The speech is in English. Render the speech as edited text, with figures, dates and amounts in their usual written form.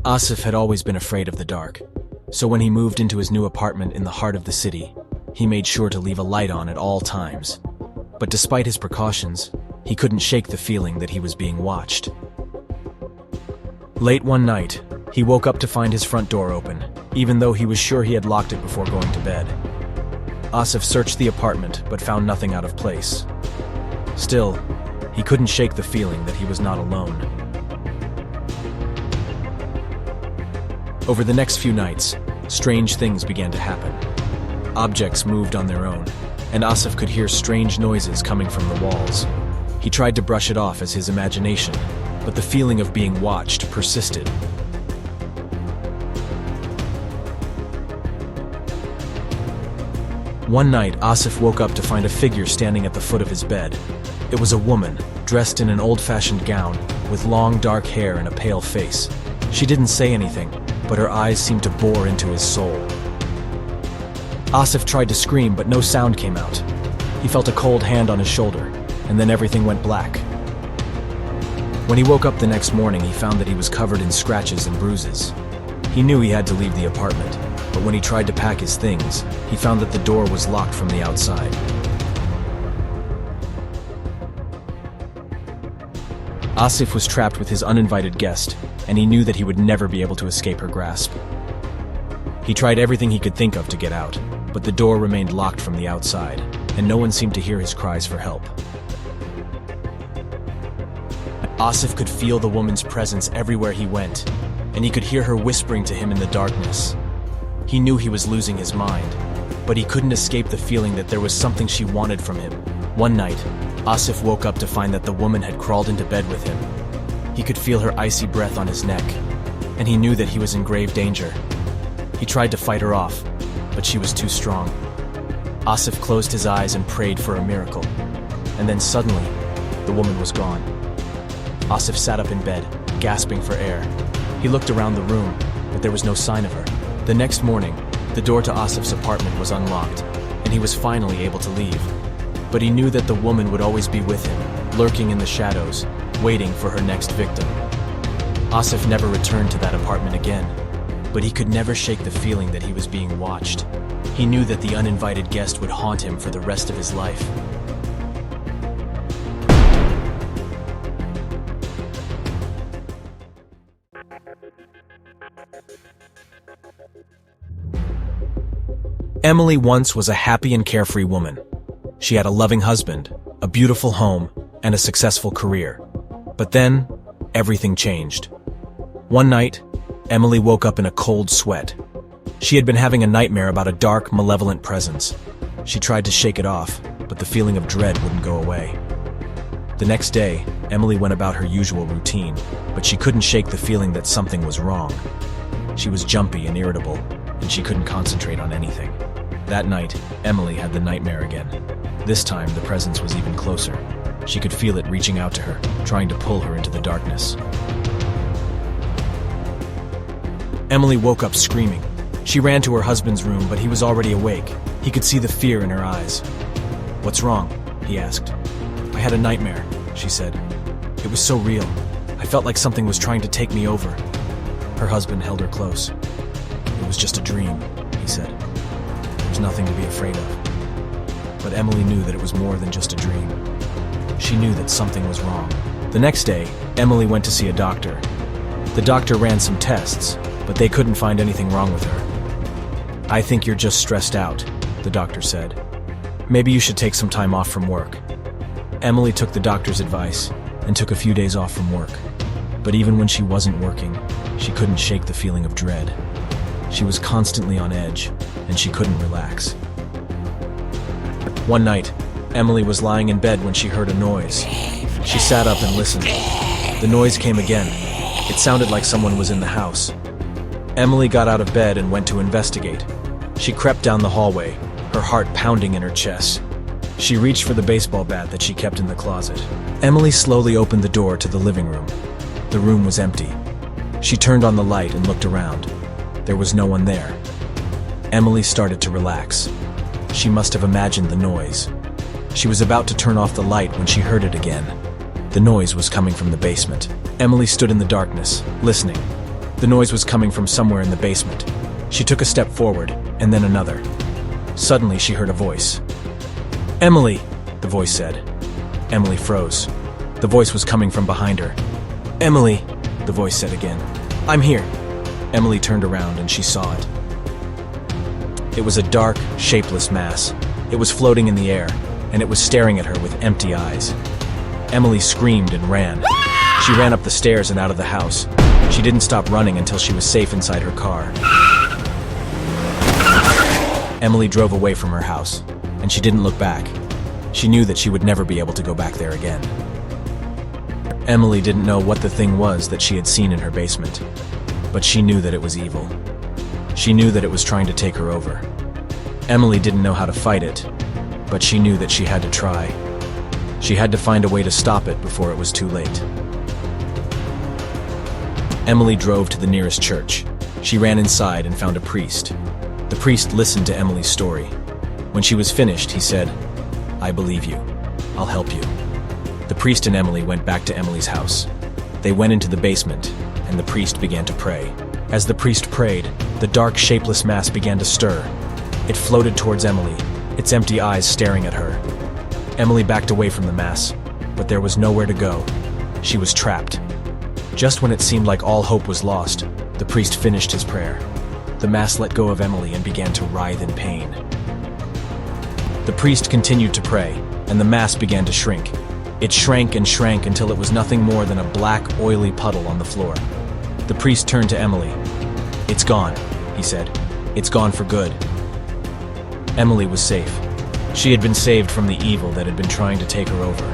Asif had always been afraid of the dark, so when he moved into his new apartment in the heart of the city, he made sure to leave a light on at all times. But despite his precautions, he couldn't shake the feeling that he was being watched. Late one night, he woke up to find his front door open, even though he was sure he had locked it before going to bed. Asif searched the apartment but found nothing out of place. Still, he couldn't shake the feeling that he was not alone. Over the next few nights, strange things began to happen. Objects moved on their own, and Asif could hear strange noises coming from the walls. He tried to brush it off as his imagination, but the feeling of being watched persisted. One night, Asif woke up to find a figure standing at the foot of his bed. It was a woman, dressed in an old-fashioned gown, with long dark hair and a pale face. She didn't say anything, but her eyes seemed to bore into his soul. Asif tried to scream, but no sound came out. He felt a cold hand on his shoulder, and then everything went black. When he woke up the next morning, he found that he was covered in scratches and bruises. He knew he had to leave the apartment, but when he tried to pack his things, he found that the door was locked from the outside. Asif was trapped with his uninvited guest, and he knew that he would never be able to escape her grasp. He tried everything he could think of to get out, but the door remained locked from the outside, and no one seemed to hear his cries for help. Asif could feel the woman's presence everywhere he went, and he could hear her whispering to him in the darkness. He knew he was losing his mind, but he couldn't escape the feeling that there was something she wanted from him. One night, Asif woke up to find that the woman had crawled into bed with him. He could feel her icy breath on his neck, and he knew that he was in grave danger. He tried to fight her off, but she was too strong. Asif closed his eyes and prayed for a miracle, and then suddenly, the woman was gone. Asif sat up in bed, gasping for air. He looked around the room, but there was no sign of her. The next morning, the door to Asif's apartment was unlocked, and he was finally able to leave. But he knew that the woman would always be with him, lurking in the shadows, waiting for her next victim. Asif never returned to that apartment again, but he could never shake the feeling that he was being watched. He knew that the uninvited guest would haunt him for the rest of his life. Emily once was a happy and carefree woman. She had a loving husband, a beautiful home, and a successful career. But then, everything changed. One night, Emily woke up in a cold sweat. She had been having a nightmare about a dark, malevolent presence. She tried to shake it off, but the feeling of dread wouldn't go away. The next day, Emily went about her usual routine, but she couldn't shake the feeling that something was wrong. She was jumpy and irritable, and she couldn't concentrate on anything. That night, Emily had the nightmare again. This time, the presence was even closer. She could feel it reaching out to her, trying to pull her into the darkness. Emily woke up screaming. She ran to her husband's room, but he was already awake. He could see the fear in her eyes. "What's wrong?" he asked. "I had a nightmare," she said. "It was so real. I felt like something was trying to take me over." Her husband held her close. "It was just a dream," he said. "There's nothing to be afraid of." But Emily knew that it was more than just a dream. She knew that something was wrong. The next day, Emily went to see a doctor. The doctor ran some tests, but they couldn't find anything wrong with her. "I think you're just stressed out," the doctor said. "Maybe you should take some time off from work." Emily took the doctor's advice and took a few days off from work. But even when she wasn't working, she couldn't shake the feeling of dread. She was constantly on edge, and she couldn't relax. One night, Emily was lying in bed when she heard a noise. She sat up and listened. The noise came again. It sounded like someone was in the house. Emily got out of bed and went to investigate. She crept down the hallway, her heart pounding in her chest. She reached for the baseball bat that she kept in the closet. Emily slowly opened the door to the living room. The room was empty. She turned on the light and looked around. There was no one there. Emily started to relax. She must have imagined the noise. She was about to turn off the light when she heard it again. The noise was coming from the basement. Emily stood in the darkness, listening. The noise was coming from somewhere in the basement. She took a step forward, and then another. Suddenly, she heard a voice. "Emily!" the voice said. Emily froze. The voice was coming from behind her. "Emily!" the voice said again. "I'm here." Emily turned around and she saw it. It was a dark, shapeless mass. It was floating in the air, and it was staring at her with empty eyes. Emily screamed and ran. She ran up the stairs and out of the house. She didn't stop running until she was safe inside her car. Emily drove away from her house, and she didn't look back. She knew that she would never be able to go back there again. Emily didn't know what the thing was that she had seen in her basement, but she knew that it was evil. She knew that it was trying to take her over. Emily didn't know how to fight it, but she knew that she had to try. She had to find a way to stop it before it was too late. Emily drove to the nearest church. She ran inside and found a priest. The priest listened to Emily's story. When she was finished, he said, "I believe you. I'll help you." The priest and Emily went back to Emily's house. They went into the basement, and the priest began to pray. As the priest prayed, the dark, shapeless mass began to stir. It floated towards Emily, its empty eyes staring at her. Emily backed away from the mass, but there was nowhere to go. She was trapped. Just when it seemed like all hope was lost, the priest finished his prayer. The mass let go of Emily and began to writhe in pain. The priest continued to pray, and the mass began to shrink. It shrank and shrank until it was nothing more than a black, oily puddle on the floor. The priest turned to Emily. "It's gone," he said. "It's gone for good." Emily was safe. She had been saved from the evil that had been trying to take her over.